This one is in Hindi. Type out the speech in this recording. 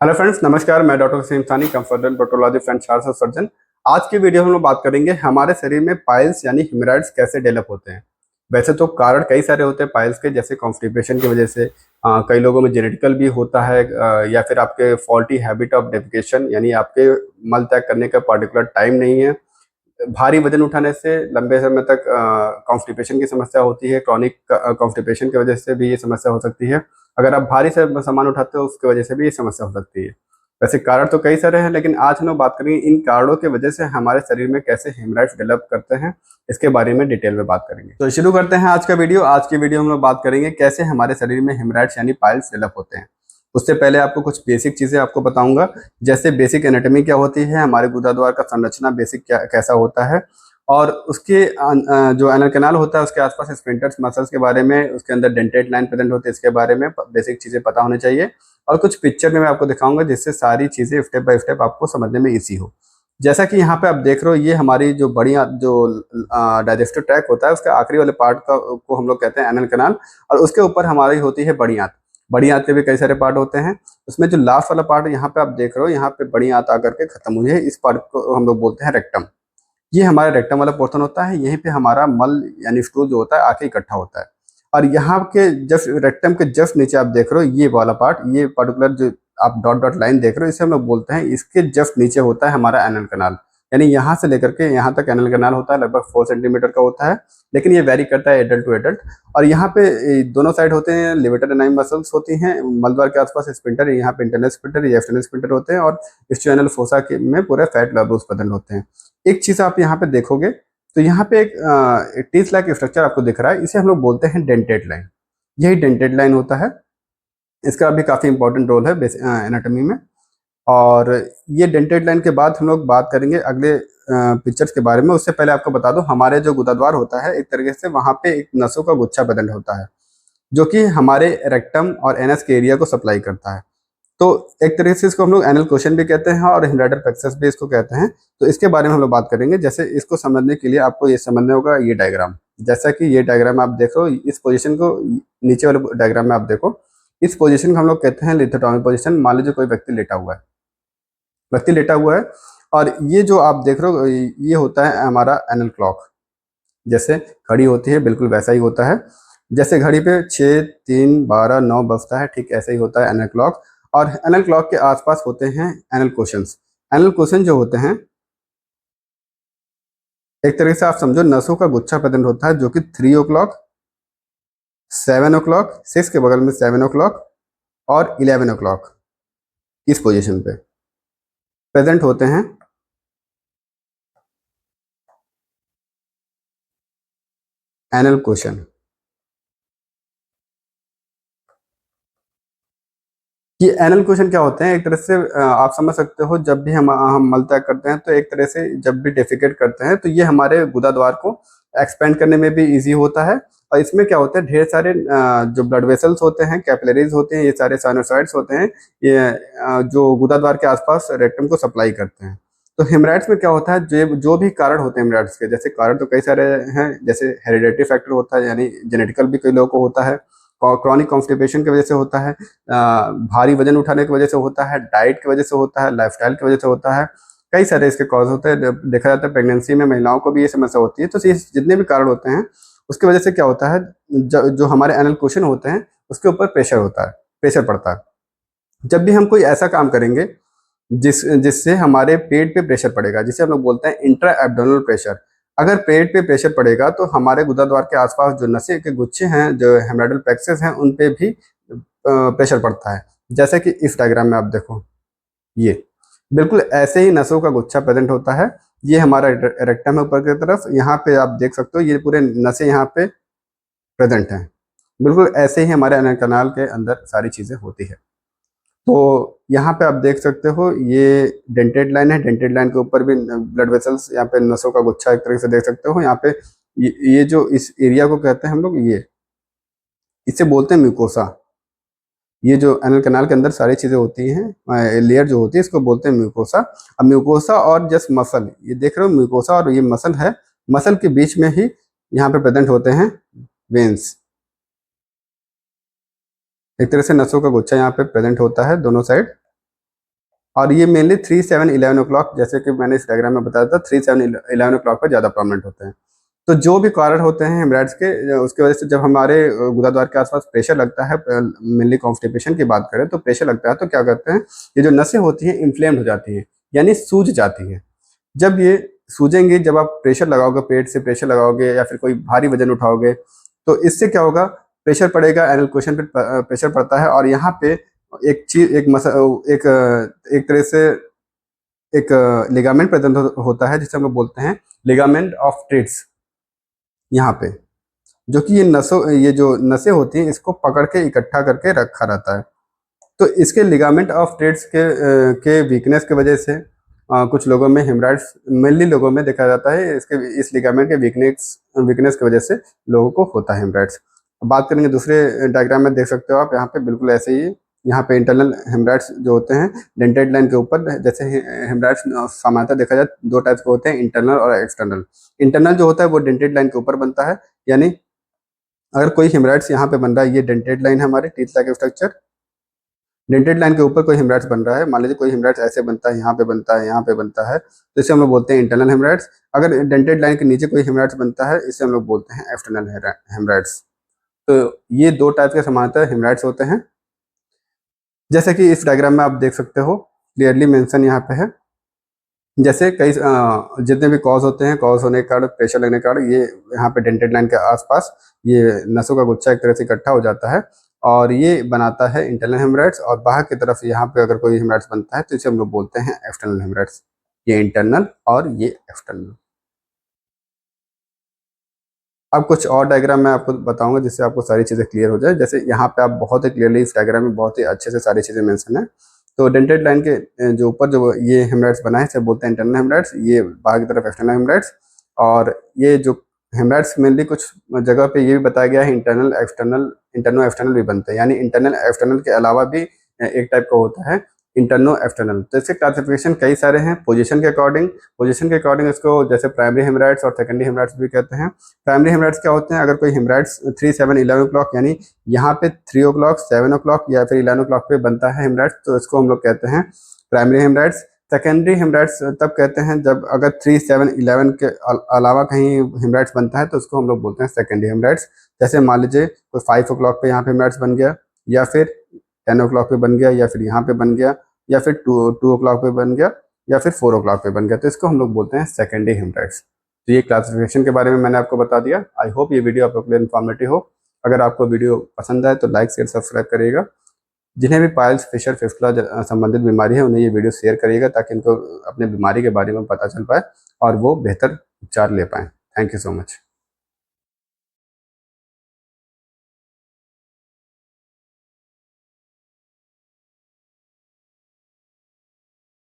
हेलो फ्रेंड्स, नमस्कार। मैं डॉक्टर वसीम सानी, consultant pathologist and charge surgeon. आज की वीडियो में हम लोग बात करेंगे हमारे शरीर में पाइल्स यानी हेमराइड्स कैसे डेवलप होते हैं। वैसे तो कारण कई सारे होते हैं पाइल्स के, जैसे कॉन्स्टिपेशन की वजह से। कई लोगों में जेनेटिकल भी होता है, या फिर आपके फॉल्टी हैबिट ऑफ डेफिकेशन यानी आपके मल त्याग करने का पर्टिकुलर टाइम नहीं है। भारी वजन उठाने से लंबे समय तक कॉन्स्टिपेशन की समस्या होती है। क्रॉनिक कॉन्स्टिपेशन की वजह से भी ये समस्या हो सकती है। अगर आप भारी से सामान उठाते हो उसकी वजह से भी ये समस्या हो सकती है। वैसे कारण तो कई सारे हैं, लेकिन आज हम लोग बात करेंगे इन कारणों की वजह से हमारे शरीर में कैसे हेमराइड्स डेवलप करते हैं। इसके बारे में डिटेल में बात करेंगे। तो शुरू करते हैं आज का वीडियो। आज की वीडियो हम लोग बात करेंगे कैसे हमारे शरीर में हेमराइड्स यानी पाइल्स डेवलप होते हैं। उससे पहले आपको कुछ बेसिक चीजें आपको बताऊंगा, जैसे बेसिक एनाटॉमी क्या होती है, हमारे गुदाद्वार का संरचना बेसिक क्या कैसा होता है, और उसके जो एनल कैनाल होता है उसके आसपास स्फिंक्टर्स मसल्स के बारे में, उसके अंदर डेंटेट लाइन प्रेजेंट होती है, इसके बारे में बेसिक चीजें पता होनी चाहिए। और कुछ पिक्चर में मैं आपको दिखाऊंगा जिससे सारी चीजें स्टेप बाय स्टेप आपको समझने में ईजी हो। जैसा कि यहाँ पे आप देख रहे हो, ये हमारी जो बड़ी जो डाइजेस्टिव ट्रैक होता है उसके आखिरी वाले पार्ट का को हम लोग कहते हैं एनल कैनाल, और उसके ऊपर हमारी होती है बड़ी आंत। बड़ी आंत के भी कई सारे पार्ट होते हैं। उसमें जो लास्ट वाला पार्ट यहाँ पे आप देख रहे हो, यहाँ पे बड़ी आंत आकर के खत्म हुई है, इस पार्ट को हम लोग बोलते हैं रेक्टम। ये हमारा रेक्टम वाला पोर्शन होता है, यहीं पे हमारा मल यानी स्टूल जो होता है आके इकट्ठा होता है। और यहाँ के जस्ट रेक्टम के जस्ट नीचे आप देख रहे हो ये वाला पार्ट, ये पर्टिकुलर जो आप डॉट डॉट लाइन देख रहे हो, इसे हम लोग बोलते हैं, इसके जस्ट नीचे होता है हमारा एनल कैनाल। यानी यहाँ से लेकर के यहाँ तक एनल कैनाल होता है, लगभग 4 सेंटीमीटर का होता है, लेकिन ये वेरी करता है एडल्ट टू एडल्ट। और यहाँ पे दोनों साइड होते हैं लिवेटर एनाइन मसल्स होती हैं, मलद्वार के आसपास स्पिंटर, यहाँ पे इंटरनल स्पिंटर, ये एक्सटर्नल स्पिंटर होते हैं, और स्टर्नल फोसा के में पूरे फैट लबूस प्रेजेंट होते हैं। एक चीज आप यहाँ पे देखोगे तो यहाँ पे एक टीथ लाइक स्ट्रक्चर आपको दिख रहा है, इसे हम लोग बोलते हैं डेंटेट लाइन। यही डेंटेट लाइन होता है, इसका भी काफी इंपॉर्टेंट रोल है एनाटॉमी में। और ये डेंटेट लाइन के बाद हम लोग बात करेंगे अगले पिक्चर्स के बारे में। उससे पहले आपको बता दूं, हमारे जो गुदाद्वार होता है एक तरीके से वहां पे एक नसों का गुच्छा प्रेजेंट होता है, जो कि हमारे रेक्टम और एनस के एरिया को सप्लाई करता है। तो एक तरीके से इसको हम लोग एनल क्वेश्चन भी कहते हैं और हिंडाइटर प्लेक्सस भी इसको कहते हैं। तो इसके बारे में हम लोग बात करेंगे। जैसे इसको समझने के लिए आपको ये समझना होगा ये डायग्राम। जैसा कि ये डायग्राम आप देखो, इस पोजीशन को नीचे वाले डायग्राम में आप देखो, इस पोजीशन को हम लोग कहते हैं लिथोटॉमी पोजीशन। मान लीजिए कोई व्यक्ति लेटा हुआ है, व्यक्ति लेटा हुआ है, और ये जो आप देख रहे हो ये होता है हमारा एनल क्लॉक। जैसे घड़ी होती है बिल्कुल वैसा ही होता है। जैसे घड़ी पे 6, 3, 12, 9 बजता है, ठीक ऐसा ही होता है एनल क्लॉक। और एनल क्लॉक के आसपास होते हैं एनल क्वेश्चंस। एनल क्वेश्चन जो होते हैं, एक तरीके से आप समझो नसों का गुच्छा प्रेजेंट होता है, जो कि 3 o'clock, 7 o'clock, 6 के बगल में 7 o'clock और 11 o'clock इस पोजीशन पे प्रेजेंट होते हैं एनल क्वेश्चन। ये एनल क्वेश्चन क्या होते हैं, एक तरह से आप समझ सकते हो, जब भी हम मल त्याग करते हैं तो एक तरह से जब भी डेफिकेट करते हैं तो ये हमारे गुदाद्वार को एक्सपेंड करने में भी इजी होता है। और इसमें क्या होता है, ढेर सारे जो ब्लड वेसल्स होते हैं, कैपिलरीज होते हैं, ये सारे साइनोसाइड्स होते हैं, ये जो गुदाद्वार के आसपास रेक्टम को सप्लाई करते हैं। तो हेमराइड्स में क्या होता है, जो भी कारण होते हैं हेमराइड्स के, जैसे कारण तो कई सारे हैं, जैसे हेरिडेटरी फैक्टर होता है यानी जेनेटिकल भी कई लोगों को होता है, क्रॉनिक कॉन्स्टिपेशन की वजह से होता है, भारी वजन उठाने की वजह से होता है, डाइट की वजह से होता है, लाइफस्टाइल की वजह से होता है। कई सारे इसके कॉज होते हैं। देखा जाता है प्रेगनेंसी में महिलाओं को भी ये समस्या होती है। तो ये जितने भी कारण होते हैं उसकी वजह से क्या होता है, जो हमारे एनल क्वेश्चन होते हैं उसके ऊपर प्रेशर होता है, प्रेशर पड़ता है। जब भी हम कोई ऐसा काम करेंगे जिससे हमारे पेट पे प्रेशर पड़ेगा, जिसे हम लोग बोलते हैं इंट्रा एब्डोमिनल प्रेशर। अगर पेट पे प्रेशर पड़ेगा तो हमारे गुदाद्वार के आसपास जो नसें के गुच्छे हैं, जो हेमराइडल प्लेक्सस हैं, उन पे भी प्रेशर पड़ता है। जैसे कि इस डायग्राम में आप देखो, ये बिल्कुल ऐसे ही नसों का गुच्छा प्रेजेंट होता है। ये हमारा रेक्टम है ऊपर की तरफ, यहाँ पे आप देख सकते हो ये पूरे नसें यहाँ पे प्रेजेंट हैं। बिल्कुल ऐसे ही हमारे एनल कैनाल के अंदर सारी चीजें होती है। तो यहाँ पे आप देख सकते हो ये डेंटेड लाइन है, डेंटेड लाइन के ऊपर भी ब्लड वेसल्स, यहाँ पे नसों का गुच्छा एक तरह से देख सकते हो। यहाँ पे ये जो इस एरिया को कहते हैं हम लोग, ये इसे बोलते हैं म्यूकोसा। ये जो एनल कैनाल के अंदर सारी चीजें होती हैं, लेयर जो होती है, इसको बोलते हैं म्यूकोसा। अब म्यूकोसा और जस्ट मसल, ये देख रहे हो म्यूकोसा और ये मसल है, मसल के बीच में ही यहाँ पे प्रेजेंट होते हैं वेन्स। एक तरह से नसों का गुच्छा यहाँ पे प्रेजेंट होता है दोनों साइड। और ये मेनली 3, 7, 11 ओ क्लॉक, जैसे कि मैंने इस डायग्राम में बताया था, 3, 7, 11 ओ क्लॉक पर ज़्यादा प्रोमिनेंट होते हैं। तो जो भी कारण होते हैं हेमराइड्स के, उसकी वजह से जब हमारे गुदाद्वार के आसपास प्रेशर लगता है, मेनली कॉन्स्टिपेशन की बात करें तो प्रेशर लगता है, तो क्या करते हैं, ये जो नसें होती हैं इन्फ्लेम्ड हो जाती हैं, यानी सूज जाती हैं। जब ये सूजेंगी, जब आप प्रेशर लगाओगे, पेट से प्रेशर लगाओगे या फिर कोई भारी वजन उठाओगे, तो इससे क्या होगा, प्रेशर पड़ेगा, एनल क्वेश्चन पे प्रेशर पड़ता है, और यहाँ पे एक चीज, एक एक तरह से एक लिगामेंट प्रेजेंट होता है, जिसे हम लोग बोलते हैं लिगामेंट ऑफ ट्रीट्स, यहाँ पे, जो कि ये जो नसें होती हैं इसको पकड़ के इकट्ठा करके रखा रहता है। तो इसके लिगामेंट ऑफ ट्रीट्स के वीकनेस की वजह से कुछ लोगों में हेमराइड्स, मेनली लोगों में देखा जाता है, इसके इस लिगामेंट के वीकनेस की वजह से लोगों को होता है हेमराइड्स। बात करेंगे दूसरे डायग्राम में, देख सकते हो आप यहाँ पे बिल्कुल ऐसे ही, यहाँ पे इंटरनल हेमराइड्स जो होते हैं डेंटेड लाइन के ऊपर, जैसे हेमराइड्स सामान्यतः देखा जाए दो टाइप के होते हैं, इंटरनल और एक्सटर्नल। इंटरनल जो होता है वो डेंटेड लाइन के ऊपर बनता है, यानी अगर कोई हेमराइड्स यहाँ पे बन रहा है, ये डेंटेड लाइन है हमारे teeth like structure, dented line के ऊपर कोई हेमराइड्स बन रहा है, मान लीजिए कोई हेमराइड्स ऐसे बनता है, यहाँ पे बनता है, यहाँ पे बनता है, तो इसे हम लोग बोलते हैं इंटरनल हेमराइड्स। अगर डेंटेड लाइन के नीचे कोई हेमराइड्स बनता है, इसे हम लोग बोलते हैं एक्सटर्नल हेमराइड्स। तो ये दो टाइप के सामान्यतः हेमराइड्स होते हैं, जैसे कि इस डायग्राम में आप देख सकते हो, क्लियरली मेंशन यहाँ पे है। जैसे कई जितने भी कॉज होते हैं, कॉज होने के कारण, प्रेशर लगने के कारण, ये यहाँ पे डेंटेड लाइन के आसपास ये नसों का गुच्छा एक तरह से इकट्ठा हो जाता है, और ये बनाता है इंटरनल हेमराइड्स, और बाहर की तरफ यहाँ पे अगर कोई हेमराइड्स बनता है तो इसे हम लोग बोलते हैं एक्सटर्नल हेमराइड्स। ये इंटरनल और ये एक्सटर्नल। अब कुछ और डायग्राम मैं आपको बताऊंगा जिससे आपको सारी चीज़ें क्लियर हो जाए। जैसे यहाँ पे आप बहुत ही क्लियरली इस डायग्राम में बहुत ही अच्छे से सारी चीज़ें मेंशन है। तो डेंटेड लाइन के जो ऊपर जो ये हेमराइड्स बना है इसे बोलते हैं इंटरनल हेमराइड्स, ये बाहर की तरफ एक्सटर्नल हेमराइड्स। और ये जो हेमराइड्स मेनली कुछ जगह पे ये भी बताया गया है इंटरनल एक्सटर्नल भी बनते हैं, यानी इंटरनल एक्सटर्नल के अलावा भी एक टाइप का होता है इंटरनो एक्सटर्नल। तो इसके क्लासिफिकेशन कई सारे हैं पोजीशन के अकॉर्डिंग इसको जैसे प्राइमरी हेमराइड्स और सेकेंडरी हेमराइड्स भी कहते हैं। प्राइमरी हेमराइड्स क्या होते हैं, अगर कोई हेमराइड्स 3, 7, 11 ओ क्लॉक, यानी यहाँ पे 3 ओ क्लॉक, 7 ओ क्लॉक या फिर 11 ओ क्लॉक पे बनता है हेमराइड्स, तो इसको हम लोग कहते हैं प्राइमरी हेमराइड्स। सेकेंडरी हेमराइड्स तब कहते हैं जब अगर 3, 7, 11 के अलावा कहीं हेमराइड्स बनता है, तो उसको हम लोग बोलते हैं सेकेंडरी हेमराइड्स। जैसे मान लीजिए कोई 5 ओ क्लॉक पे यहाँ पे हेमराइड्स बन गया, या फिर 10 ओ क्लॉक पे बन गया, या फिर यहाँ पे बन गया, या फिर 2 ओ क्लॉक पे बन गया, या फिर 4 ओ क्लॉक पे बन गया, तो इसको हम लोग बोलते हैं सेकेंडरी हेमराइड्स। तो ये क्लासिफिकेशन के बारे में मैंने आपको बता दिया। आई होप ये वीडियो आपको लिए इन्फॉर्मेटिव हो। अगर आपको वीडियो पसंद आए तो लाइक शेयर सब्सक्राइब करिएगा। जिन्हें भी पाइल्स, फिशर, फिस्टुला संबंधित बीमारी है उन्हें ये वीडियो शेयर करिएगा, ताकि इनको अपने बीमारी के बारे में पता चल पाए और वो बेहतर उपचार ले पाएँ। Thank you so much.